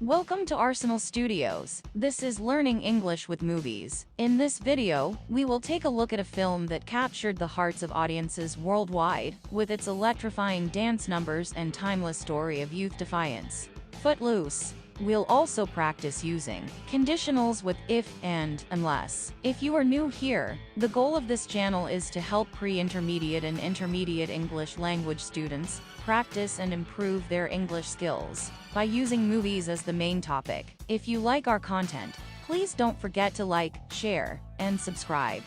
Welcome to Arsenal Studios. This is Learning English with Movies. In this video, we will take a look at a film that captured the hearts of audiences worldwide, with its electrifying dance numbers and timeless story of youth defiance. Footloose. We'll also practice using conditionals with if, and, unless. If you are new here, the goal of this channel is to help pre-intermediate and intermediate English language students practice and improve their English skills by using movies as the main topic. If you like our content, please don't forget to like, share, and subscribe.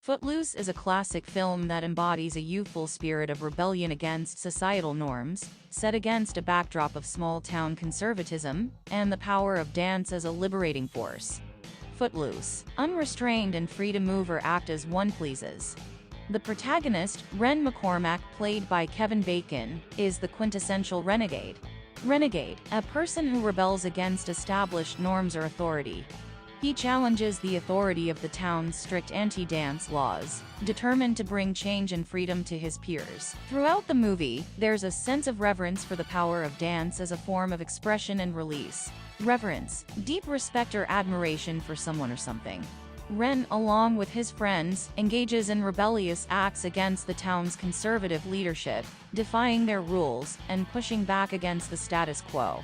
Footloose is a classic film that embodies a youthful spirit of rebellion against societal norms, set against a backdrop of small-town conservatism, and the power of dance as a liberating force. Footloose, unrestrained and free to move or act as one pleases. The protagonist, Ren McCormack, played by Kevin Bacon, is the quintessential renegade. Renegade, a person who rebels against established norms or authority. He challenges the authority of the town's strict anti-dance laws, determined to bring change and freedom to his peers. Throughout the movie, there's a sense of reverence for the power of dance as a form of expression and release. Reverence, deep respect or admiration for someone or something. Ren, along with his friends, engages in rebellious acts against the town's conservative leadership, defying their rules and pushing back against the status quo.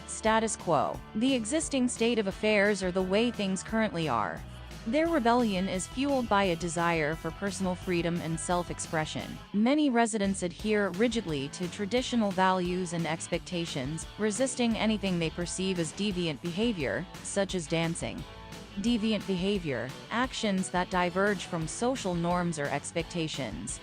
Status quo, the existing state of affairs or the way things currently are. Their rebellion is fueled by a desire for personal freedom and self-expression. Many residents adhere rigidly to traditional values and expectations, resisting anything they perceive as deviant behavior, such as dancing. Deviant behavior, actions that diverge from social norms or expectations.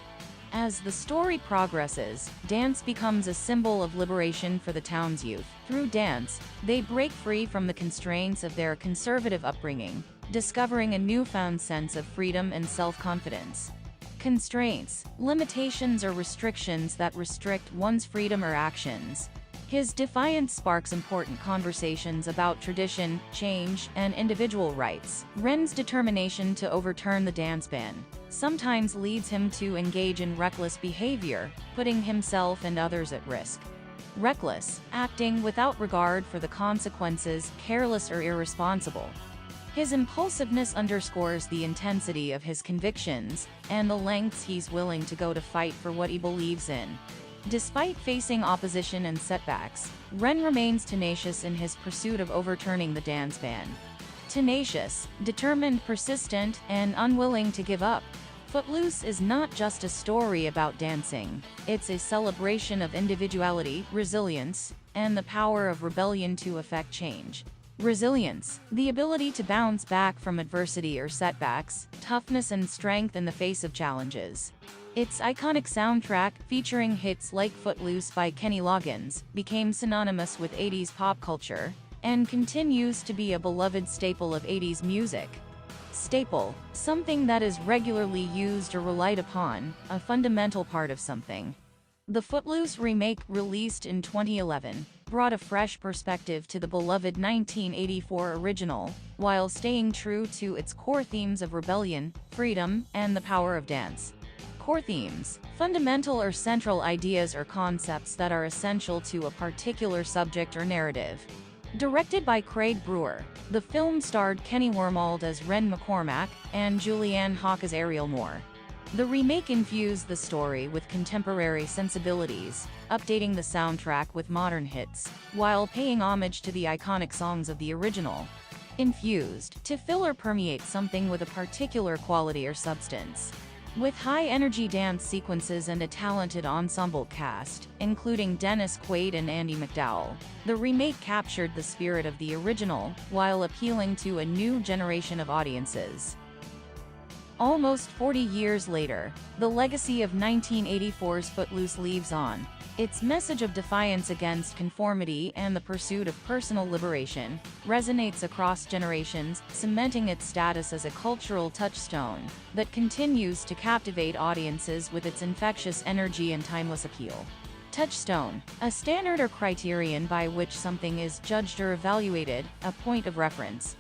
As the story progresses, dance becomes a symbol of liberation for the town's youth. Through dance, they break free from the constraints of their conservative upbringing, discovering a newfound sense of freedom and self-confidence. Constraints, limitations or restrictions that restrict one's freedom or actions. His defiance sparks important conversations about tradition, change, and individual rights. Ren's determination to overturn the dance ban sometimes leads him to engage in reckless behavior, putting himself and others at risk. Reckless, acting without regard for the consequences, careless or irresponsible. His impulsiveness underscores the intensity of his convictions and the lengths he's willing to go to fight for what he believes in. Despite facing opposition and setbacks, Ren remains tenacious in his pursuit of overturning the dance ban. Tenacious, determined, persistent, and unwilling to give up. Footloose is not just a story about dancing. It's a celebration of individuality, resilience, and the power of rebellion to effect change. Resilience, the ability to bounce back from adversity or setbacks, toughness and strength in the face of challenges. Its iconic soundtrack, featuring hits like Footloose by Kenny Loggins, became synonymous with 80s pop culture, and continues to be a beloved staple of 80s music. Staple, something that is regularly used or relied upon, a fundamental part of something. The Footloose remake, released in 2011, brought a fresh perspective to the beloved 1984 original, while staying true to its core themes of rebellion, freedom, and the power of dance. Core themes, fundamental or central ideas or concepts that are essential to a particular subject or narrative. Directed by Craig Brewer, the film starred Kenny Wormald as Ren McCormack and Julianne Hough as Ariel Moore. The remake infused the story with contemporary sensibilities, updating the soundtrack with modern hits, while paying homage to the iconic songs of the original. Infused, to fill or permeate something with a particular quality or substance. With high-energy dance sequences and a talented ensemble cast, including Dennis Quaid and Andie MacDowell, the remake captured the spirit of the original, while appealing to a new generation of audiences. Almost 40 years later, the legacy of 1984's Footloose lives on. Its message of defiance against conformity and the pursuit of personal liberation resonates across generations, cementing its status as a cultural touchstone that continues to captivate audiences with its infectious energy and timeless appeal. Touchstone, a standard or criterion by which something is judged or evaluated, a point of reference.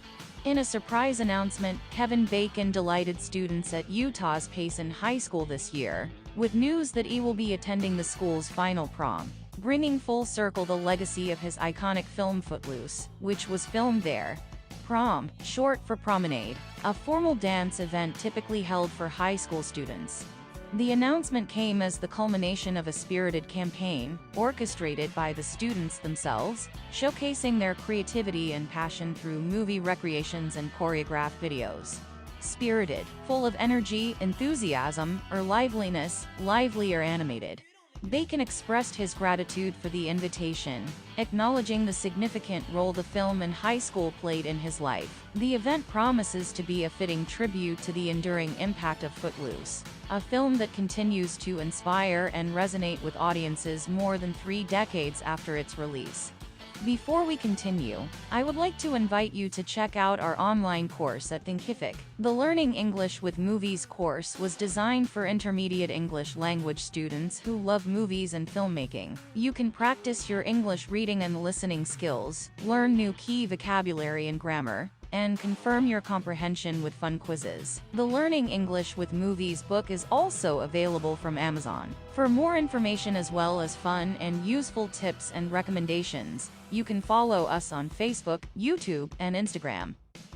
In a surprise announcement, Kevin Bacon delighted students at Utah's Payson High School this year with news that he will be attending the school's final prom. bringing full circle the legacy of his iconic film Footloose, which was filmed there. Prom, short for promenade, a formal dance event typically held for high school students. The announcement came as the culmination of a spirited campaign, orchestrated by the students themselves, showcasing their creativity and passion through movie recreations and choreographed videos. Spirited, full of energy, enthusiasm, or liveliness, lively or animated. Bacon expressed his gratitude for the invitation, acknowledging the significant role the film and high school played in his life. The event promises to be a fitting tribute to the enduring impact of Footloose, a film that continues to inspire and resonate with audiences more than 3 decades after its release. Before we continue, I would like to invite you to check out our online course at THINKIFIC. The Learning English with Movies course was designed for intermediate English language students who love movies and filmmaking. You can practice your English reading and listening skills, learn new key vocabulary and grammar, and confirm your comprehension with fun quizzes. The Learning English with Movies book is also available from Amazon. For more information as well as fun and useful tips and recommendations, you can follow us on Facebook, YouTube, and Instagram.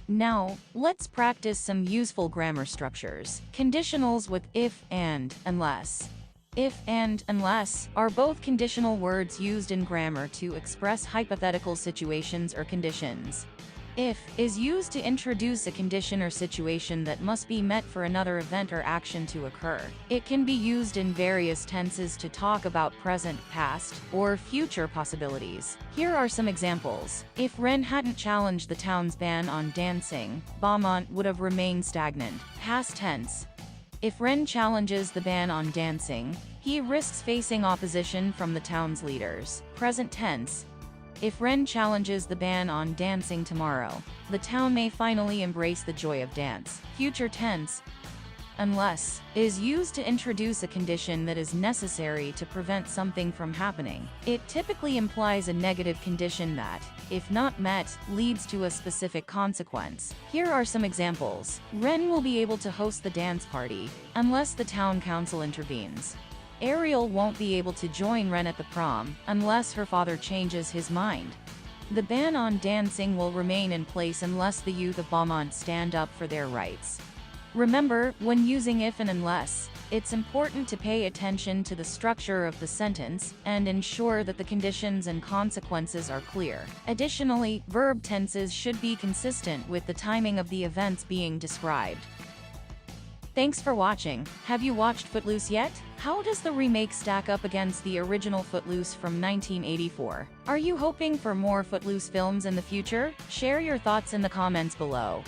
Now, let's practice some useful grammar structures. Conditionals with if, and, unless. If and unless are both conditional words used in grammar to express hypothetical situations or conditions. If is used to introduce a condition or situation that must be met for another event or action to occur. It can be used in various tenses to talk about present, past, or future possibilities. Here are some examples. If Ren hadn't challenged the town's ban on dancing, Beaumont would have remained stagnant. Past tense. If Ren challenges the ban on dancing, he risks facing opposition from the town's leaders. Present tense. If Ren challenges the ban on dancing tomorrow, the town may finally embrace the joy of dance. Future tense. Unless is used to introduce a condition that is necessary to prevent something from happening. It typically implies a negative condition that, if not met, leads to a specific consequence. Here are some examples. Ren will be able to host the dance party, unless the town council intervenes. Ariel won't be able to join Ren at the prom, unless her father changes his mind. The ban on dancing will remain in place unless the youth of Beaumont stand up for their rights. Remember, when using if and unless, it's important to pay attention to the structure of the sentence and ensure that the conditions and consequences are clear. Additionally, verb tenses should be consistent with the timing of the events being described. Thanks for watching. Have you watched Footloose yet? How does the remake stack up against the original Footloose from 1984? Are you hoping for more Footloose films in the future? Share your thoughts in the comments below.